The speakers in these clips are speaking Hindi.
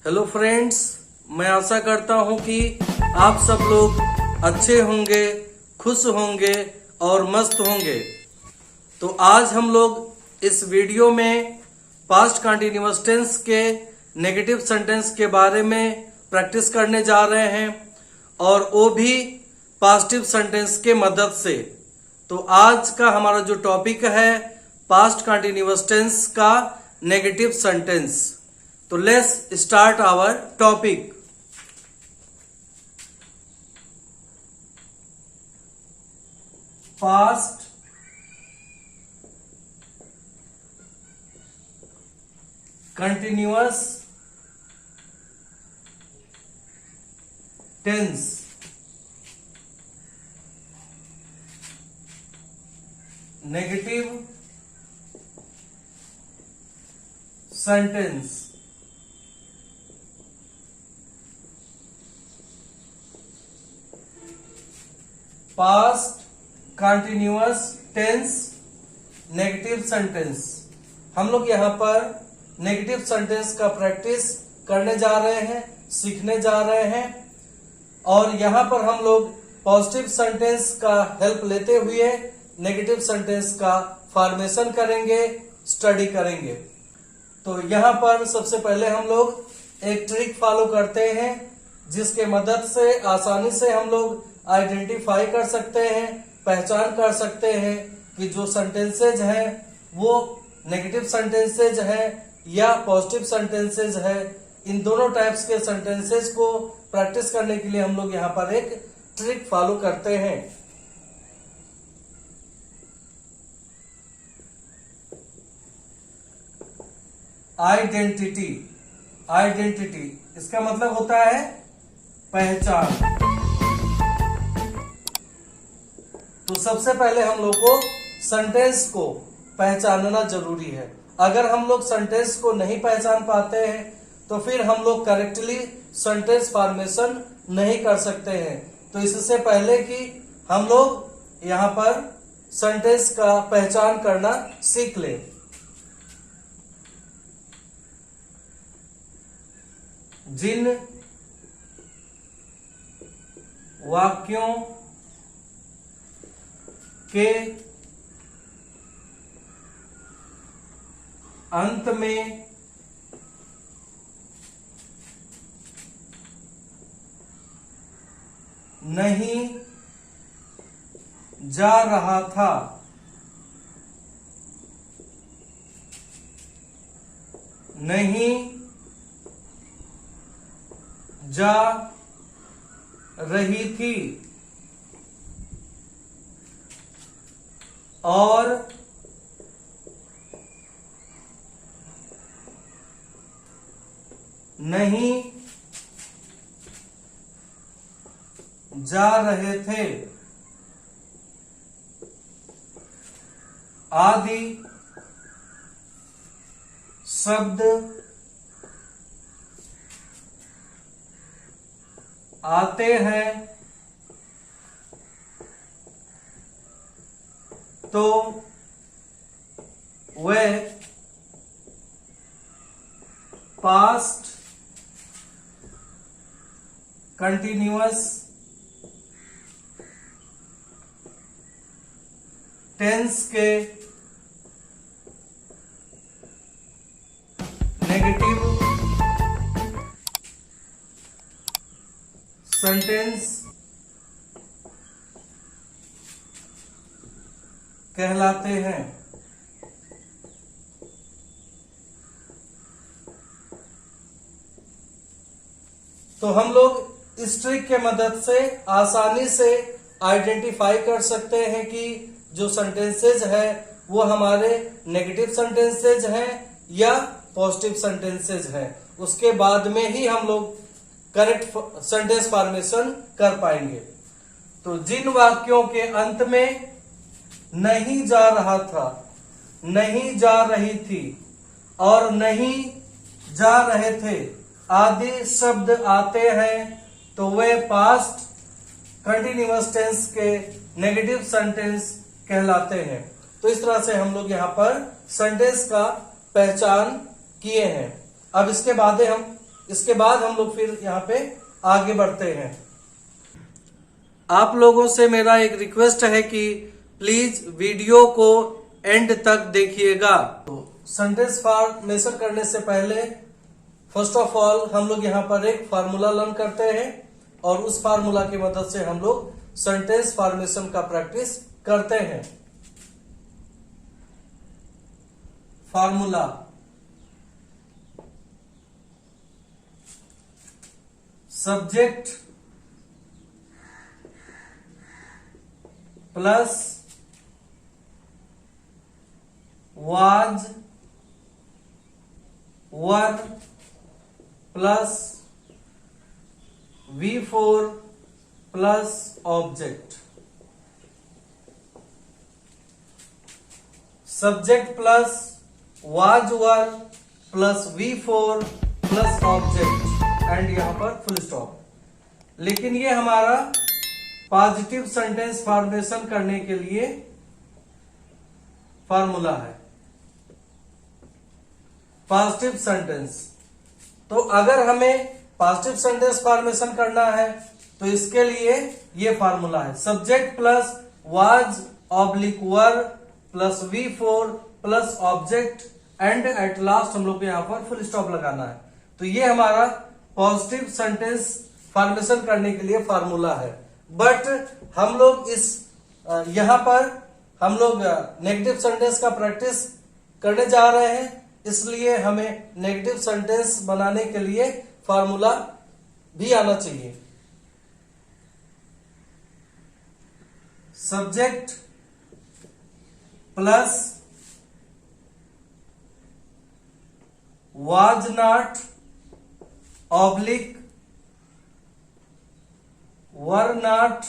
हेलो फ्रेंड्स, मैं आशा करता हूं कि आप सब लोग अच्छे होंगे, खुश होंगे और मस्त होंगे। तो आज हम लोग इस वीडियो में पास्ट कंटिन्यूअस टेंस के नेगेटिव सेंटेंस के बारे में प्रैक्टिस करने जा रहे हैं और वो भी पॉजिटिव सेंटेंस के मदद से। तो आज का हमारा जो टॉपिक है पास्ट कंटिन्यूअस टेंस का नेगेटिव सेंटेंस। तो let's start our topic. Past continuous tense. Negative sentence. Past continuous tense negative sentence. हम लोग यहाँ पर नेगेटिव सेंटेंस का प्रैक्टिस करने जा रहे हैं, सीखने जा रहे हैं और यहाँ पर हम लोग पॉजिटिव सेंटेंस का हेल्प लेते हुए नेगेटिव सेंटेंस का फॉर्मेशन करेंगे, स्टडी करेंगे। तो यहाँ पर सबसे पहले हम लोग एक ट्रिक फॉलो करते हैं जिसके मदद से आसानी से हम लोग आइडेंटिफाई कर सकते हैं, पहचान कर सकते हैं कि जो सेंटेंसेज हैं वो नेगेटिव सेंटेंसेज है या पॉजिटिव सेंटेंसेज है। इन दोनों टाइप्स के सेंटेंसेज को प्रैक्टिस करने के लिए हम लोग यहाँ पर एक ट्रिक फॉलो करते हैं। आइडेंटिटी। आइडेंटिटी इसका मतलब होता है पहचान। तो सबसे पहले हम लोग को सेंटेंस को पहचानना जरूरी है। अगर हम लोग सेंटेंस को नहीं पहचान पाते हैं तो फिर हम लोग करेक्टली सेंटेंस फॉर्मेशन नहीं कर सकते हैं। तो इससे पहले कि हम लोग यहाँ पर सेंटेंस का पहचान करना सीख लें। जिन वाक्यों के अंत में नहीं जा रहा था, नहीं जा रही थी और नहीं जा रहे थे आदि शब्द आते हैं तो वे पास्ट कंटिन्यूअस टेंस के नेगेटिव सेंटेंस कहलाते हैं। तो हम लोग इस ट्रिक के मदद से आसानी से आइडेंटिफाई कर सकते हैं कि जो सेंटेंसेज है वो हमारे नेगेटिव सेंटेंसेज हैं या पॉजिटिव सेंटेंसेज हैं। उसके बाद में ही हम लोग करेक्ट सेंटेंस फॉर्मेशन कर पाएंगे। तो जिन वाक्यों के अंत में नहीं जा रहा था, नहीं जा रही थी और नहीं जा रहे थे आदि शब्द आते हैं तो वे पास्ट कंटिन्यूअस टेंस के नेगेटिव सेंटेंस कहलाते हैं। तो इस तरह से हम लोग यहाँ पर सेंटेंस का पहचान किए हैं। अब इसके बाद हम इसके बाद हम लोग फिर यहाँ पे आगे बढ़ते हैं। आप लोगों से मेरा एक रिक्वेस्ट है कि प्लीज वीडियो को एंड तक देखिएगा। तो सेंटेंस फॉर्मेशन करने से पहले फर्स्ट ऑफ ऑल हम लोग यहाँ पर एक फार्मूला लर्न करते हैं और उस फार्मूला की मदद से हम लोग सेंटेंस फॉर्मेशन का प्रैक्टिस करते हैं। Formula subject plus was were plus V4 plus object. Subject plus was were plus V4 plus object and यहां पर फुल स्टॉप। लेकिन ये हमारा पॉजिटिव सेंटेंस फॉर्मेशन करने के लिए फार्मूला है। पॉजिटिव सेंटेंस, तो अगर हमें पॉजिटिव सेंटेंस फॉर्मेशन करना है तो इसके लिए ये फार्मूला है। Subject plus was oblique were plus V4 plus object and at last हम लोग को यहां पर फुल स्टॉप लगाना है। तो ये हमारा पॉजिटिव सेंटेंस फॉर्मेशन करने के लिए फार्मूला है। बट हम लोग इस यहां पर हम लोग नेगेटिव सेंटेंस का प्रैक्टिस करने जा रहे हैं, इसलिए हमें नेगेटिव सेंटेंस बनाने के लिए फार्मूला भी आना चाहिए। Subject plus was not oblique were not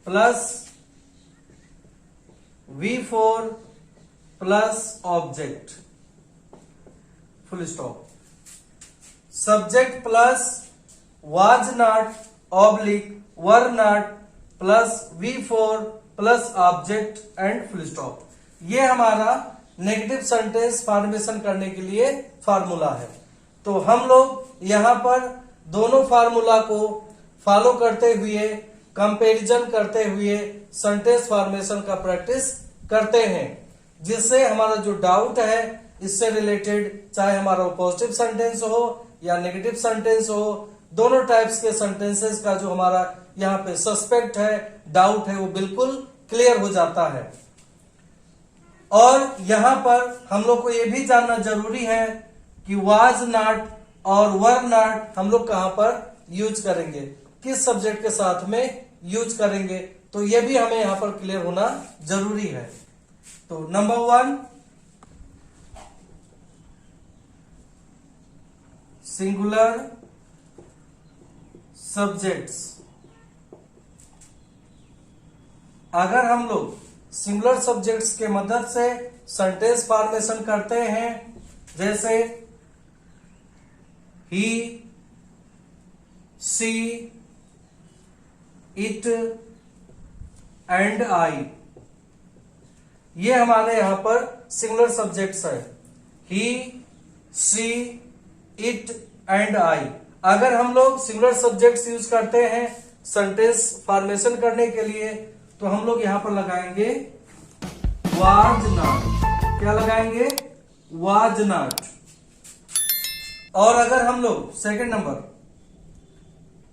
plus V4 plus object full stop. Subject plus was not oblique were not plus V4 plus object and full stop. ये हमारा नेगेटिव सेंटेंस फॉर्मेशन करने के लिए फार्मूला है। तो हम लोग यहां पर दोनों फार्मूला को फॉलो करते हुए कंपैरिजन करते हुए सेंटेंस फॉर्मेशन का प्रैक्टिस करते हैं, जिससे हमारा जो डाउट है इससे रिलेटेड, चाहे हमारा पॉजिटिव सेंटेंस हो या नेगेटिव सेंटेंस हो, दोनों टाइप्स के सेंटेंसेस का जो हमारा यहाँ पे सस्पेक्ट है, डाउट है, वो बिल्कुल क्लियर हो जाता है। और यहां पर हम लोग को ये भी जानना जरूरी है कि वाज नॉट और वर नॉट हम लोग कहां पर यूज करेंगे, किस सब्जेक्ट के साथ में यूज करेंगे, तो ये भी हमें यहां पर क्लियर होना जरूरी है। तो नंबर 1, सिंगुलर सब्जेक्ट्स। अगर हम लोग सिंगुलर सब्जेक्ट्स के मदद से सेंटेंस फॉर्मेशन करते हैं, जैसे ही, सी, इट एंड आई, ये हमारे यहां पर सिंगुलर सब्जेक्ट्स है। ही, सी, इट एंड आई। अगर हम लोग सिंगुलर सब्जेक्ट्स यूज करते हैं सेंटेंस फॉर्मेशन करने के लिए, तो हम लोग यहां पर लगाएंगे वाज नॉट। क्या लगाएंगे? Was not. और अगर हम लोग second number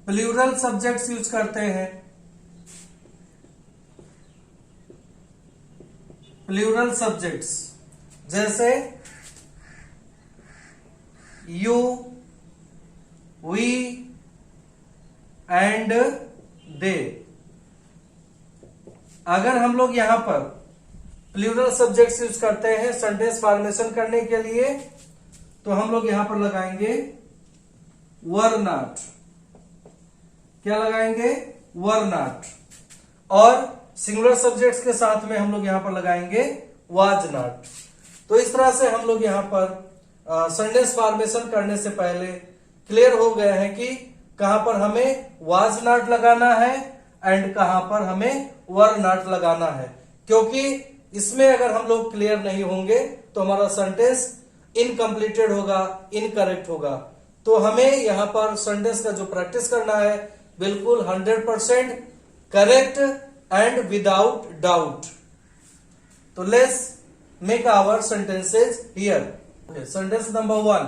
plural subjects use करते हैं, प्लूरल सब्जेक्ट्स जैसे यू, वी एंड दे, अगर हम लोग यहां पर प्लूरल सब्जेक्ट्स यूज करते हैं सेंटेंस फॉर्मेशन करने के लिए, तो हम लोग यहां पर लगाएंगे वर नॉट। क्या लगाएंगे? Were not. और सिंगुलर सब्जेक्ट्स के साथ में हम लोग यहां पर लगाएंगे वाज नॉट। तो इस तरह से हम लोग यहां पर सेंटेंस फॉर्मेशन करने से पहले क्लियर हो गए हैं कि कहां पर हमें वाज नॉट लगाना है एंड कहां पर हमें वर नॉट लगाना है, क्योंकि इसमें अगर हम लोग क्लियर नहीं होंगे तो हमारा सेंटेंस इनकम्प्लीटेड होगा, इनकरेक्ट होगा। तो हमें यहां पर सेंटेंस का जो प्रैक्टिस करना है बिल्कुल 100% करेक्ट एंड विदाउट डाउट। तो let's make our sentences here. Sentence number 1,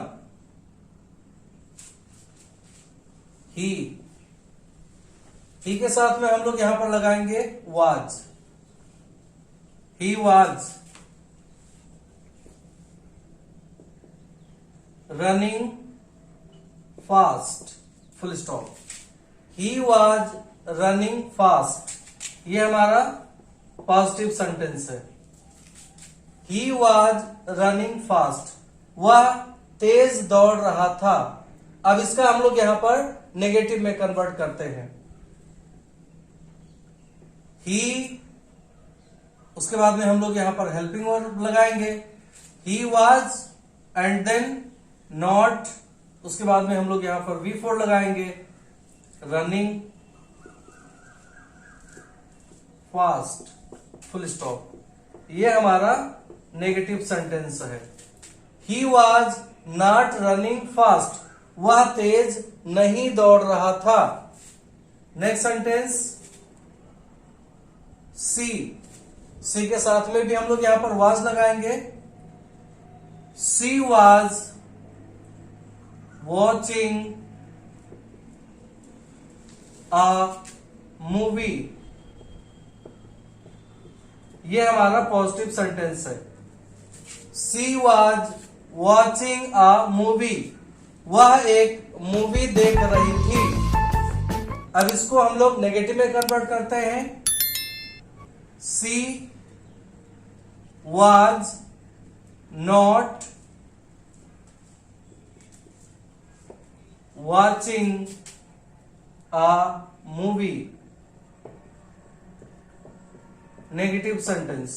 he के साथ में हम लोग यहां पर लगाएंगे was. He was running fast, full stop. He was running fast, ये हमारा पॉजिटिव सेंटेंस है। ही वाज रनिंग फास्ट, वह तेज दौड़ रहा था। अब इसका हम लोग यहां पर नेगेटिव में कन्वर्ट करते हैं। ही, उसके बाद में हम लोग यहां पर हेल्पिंग वर्ब लगाएंगे। He was and then not, उसके बाद में हम लोग यहां पर V4 लगाएंगे। Running fast, full stop. ये हमारा नेगेटिव सेंटेंस है। He was not running fast, वह तेज नहीं दौड़ रहा था। नेक्स्ट सेंटेंस सी के साथ में भी हम लोग यहां पर वाज लगाएंगे। She was watching a movie, ये हमारा पॉजिटिव सेंटेंस है। सी वॉज वॉचिंग अ मूवी, वह एक मूवी देख रही थी। अब इसको हम लोग नेगेटिव में कन्वर्ट करते हैं। She was not watching a movie, negative sentence.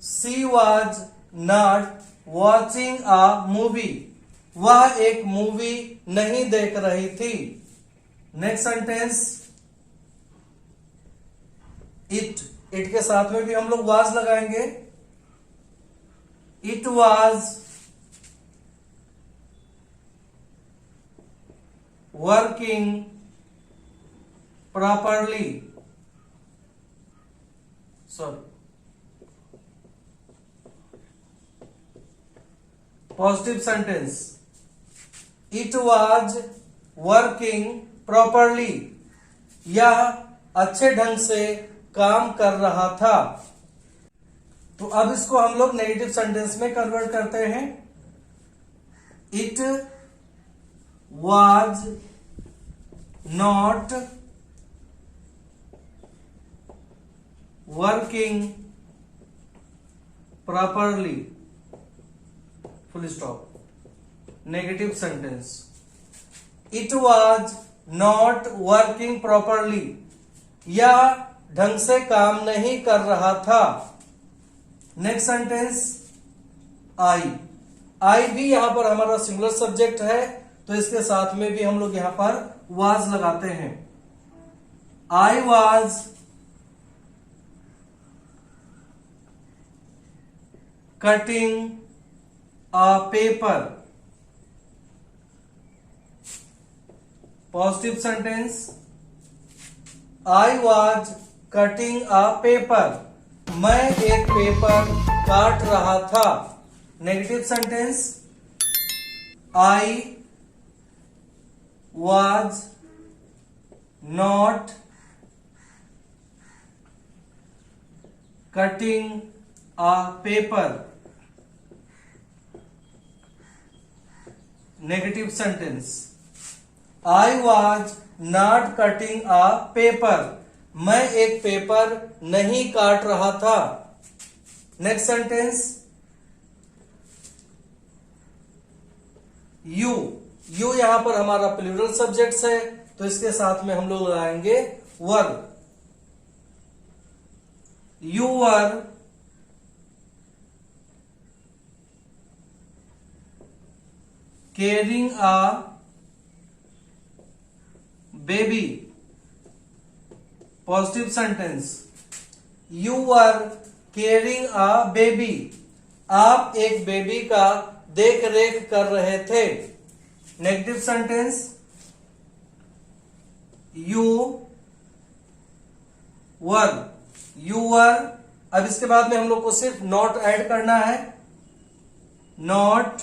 She was not watching a movie, वह एक मूवी नहीं देख रही थी। नेक्स्ट सेंटेंस इट के साथ में भी हम लोग वाज लगाएंगे। It was working properly, positive sentence. It was working properly, यह अच्छे ढंग से काम कर रहा था। तो अब इसको हम लोग नेगेटिव सेंटेंस में कन्वर्ट करते हैं। It was not working properly, full stop, negative sentence. It was not working properly, यह ढंग से काम नहीं कर रहा था। नेक्स्ट सेंटेंस आई भी यहां पर हमारा सिंगुलर सब्जेक्ट है, तो इसके साथ में भी हम लोग यहां पर वाज लगाते हैं। I was cutting a paper, positive sentence. I was cutting a paper, मैं एक पेपर काट रहा था। Negative sentence. I was not cutting a paper, negative sentence. I was not cutting a paper, मैं एक पेपर नहीं काट रहा था। नेक्स्ट सेंटेंस यू यहां पर हमारा प्लूरल सब्जेक्ट्स है, तो इसके साथ में हम लोग लगाएंगे were. You were carrying a baby, positive sentence. You are caring a baby, आप एक बेबी का देख रेख कर रहे थे। Negative sentence you were. अब इसके बाद में हम लोग को सिर्फ नॉट ऐड करना है। Not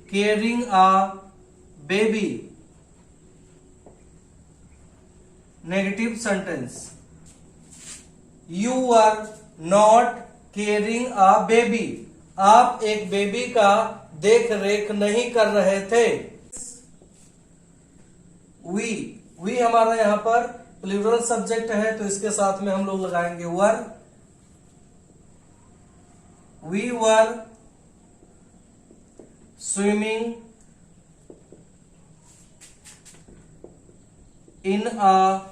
caring a baby, negative sentence you were not caring a baby, आप एक बेबी का देख रेख नहीं कर रहे थे। वी हमारा यहां पर प्लूरल सब्जेक्ट है, तो इसके साथ में हम लोग लगाएंगे were. We were swimming in a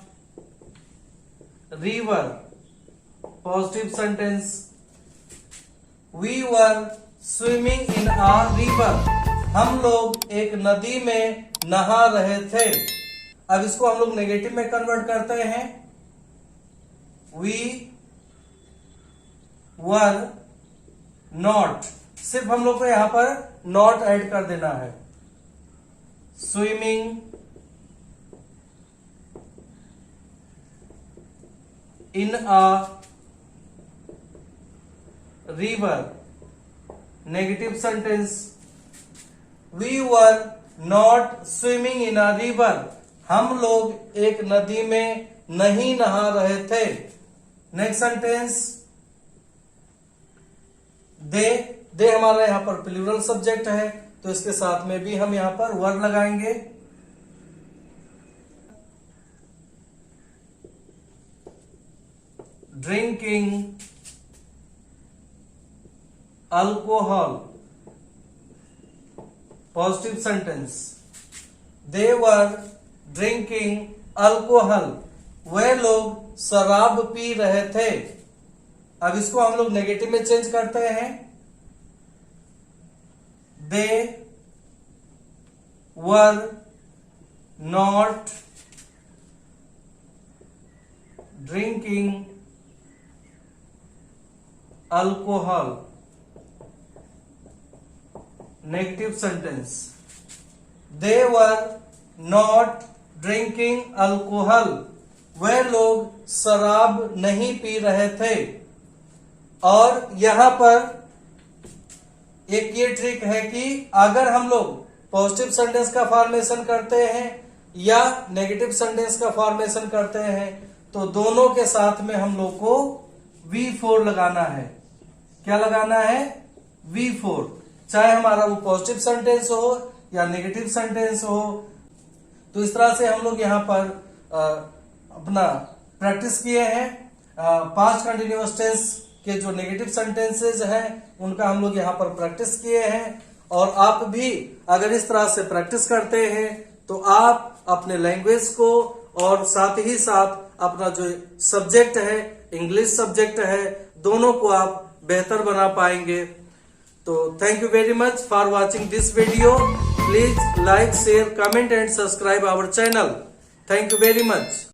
river, positive sentence we were swimming in a river, हम लोग एक नदी में नहा रहे थे। अब इसको हम लोग नेगेटिव में कन्वर्ट करते हैं। वी वर नॉट, सिर्फ हम लोग को यहां पर नॉट ऐड कर देना है। Swimming in a river, negative sentence we were not swimming in a river, हम लोग एक नदी में नहीं नहा रहे थे। नेक्स्ट सेंटेंस दे हमारा यहां पर प्लूरल सब्जेक्ट है, तो इसके साथ में भी हम यहां पर वर लगाएंगे। Drinking alcohol, positive sentence they were drinking alcohol, वे लोग शराब पी रहे थे। अब इसको हम लोग नेगेटिव में चेंज करते हैं। They were not drinking alcohol, negative sentence they were not drinking alcohol, वे लोग शराब नहीं पी रहे थे। और यहां पर एक ये ट्रिक है कि अगर हम लोग पॉजिटिव सेंटेंस का फॉर्मेशन करते हैं या नेगेटिव सेंटेंस का फॉर्मेशन करते हैं, तो दोनों के साथ में हम लोग को V4 लगाना है। क्या लगाना है? V4, चाहे हमारा वो पॉजिटिव सेंटेंस हो या नेगेटिव सेंटेंस हो। तो इस तरह से हम लोग यहाँ पर अपना प्रैक्टिस किए हैं। पास्ट कंटिन्यूअस टेंस के जो नेगेटिव सेंटेंसेज हैं उनका हम लोग यहाँ पर प्रैक्टिस किए हैं। और आप भी अगर इस तरह से प्रैक्टिस करते हैं तो आप अपने लैंग्वेज को और साथ ही साथ अपना जो सब्जेक्ट है, इंग्लिश सब्जेक्ट है, दोनों को आप बेहतर बना पाएंगे। तो thank you very much for watching this video. Please like, share, comment and subscribe our channel. Thank you very much.